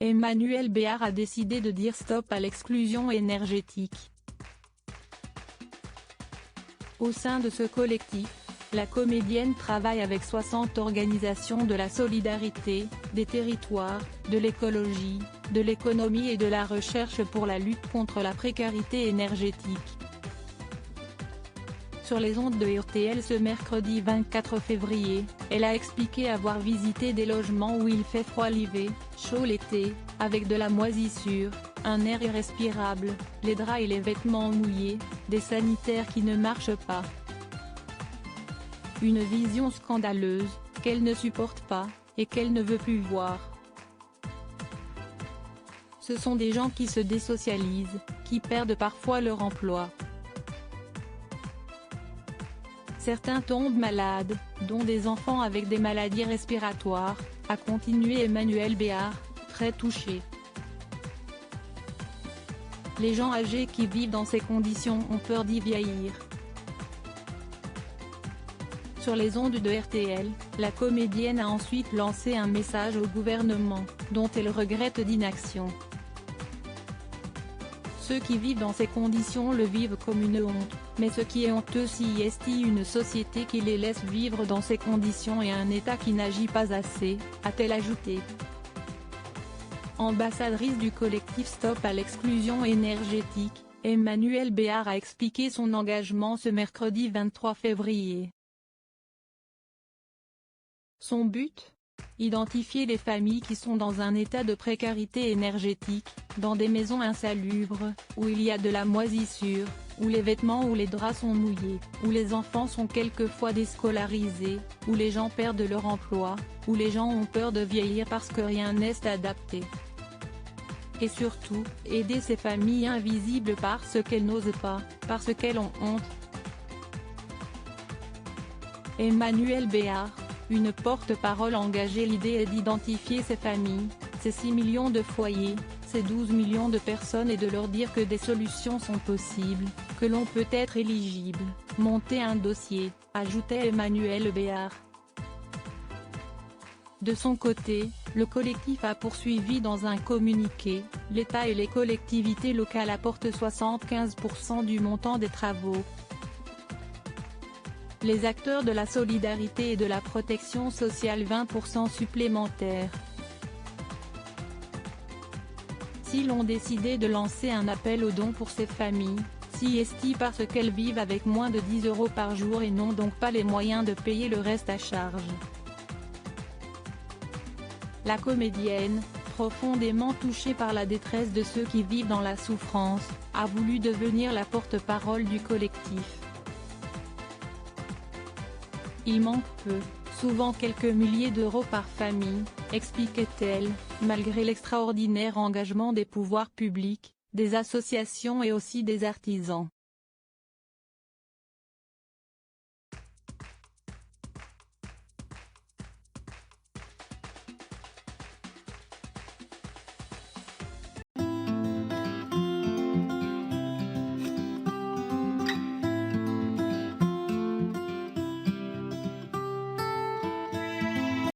Emmanuelle Béard a décidé de dire stop à l'exclusion énergétique. Au sein de ce collectif, la comédienne travaille avec 60 organisations de la solidarité, des territoires, de l'écologie, de l'économie et de la recherche pour la lutte contre la précarité énergétique. Sur les ondes de RTL ce mercredi 24 février, elle a expliqué avoir visité des logements où il fait froid l'hiver, chaud l'été, avec de la moisissure, un air irrespirable, les draps et les vêtements mouillés, des sanitaires qui ne marchent pas. Une vision scandaleuse, qu'elle ne supporte pas, et qu'elle ne veut plus voir. Ce sont des gens qui se désocialisent, qui perdent parfois leur emploi. Certains tombent malades, dont des enfants avec des maladies respiratoires, a continué Emmanuelle Béard, très touchée. Les gens âgés qui vivent dans ces conditions ont peur d'y vieillir. Sur les ondes de RTL, la comédienne a ensuite lancé un message au gouvernement, dont elle regrette d'inaction. Ceux qui vivent dans ces conditions le vivent comme une honte, mais ce qui est honteux c'est une société qui les laisse vivre dans ces conditions et un État qui n'agit pas assez, a-t-elle ajouté. Ambassadrice du collectif Stop à l'exclusion énergétique, Emmanuelle Béard a expliqué son engagement ce mercredi 23 février. Son but ? Identifier les familles qui sont dans un état de précarité énergétique, dans des maisons insalubres, où il y a de la moisissure, où les vêtements ou les draps sont mouillés, où les enfants sont quelquefois déscolarisés, où les gens perdent leur emploi, où les gens ont peur de vieillir parce que rien n'est adapté. Et surtout, aider ces familles invisibles parce qu'elles n'osent pas, parce qu'elles ont honte. Emmanuelle Béard, une porte-parole engagée. L'idée est d'identifier ces familles, ces 6 millions de foyers, ces 12 millions de personnes et de leur dire que des solutions sont possibles, que l'on peut être éligible, monter un dossier, ajoutait Emmanuelle Béard. De son côté, le collectif a poursuivi dans un communiqué, l'État et les collectivités locales apportent 75% du montant des travaux. Les acteurs de la solidarité et de la protection sociale 20% supplémentaires. Si l'on décidait de lancer un appel aux dons pour ces familles, parce qu'elles vivent avec moins de 10 € par jour et n'ont donc pas les moyens de payer le reste à charge. La comédienne, profondément touchée par la détresse de ceux qui vivent dans la souffrance, a voulu devenir la porte-parole du collectif. Il manque peu, souvent quelques milliers d'euros par famille, expliquait-elle, malgré l'extraordinaire engagement des pouvoirs publics, des associations et aussi des artisans.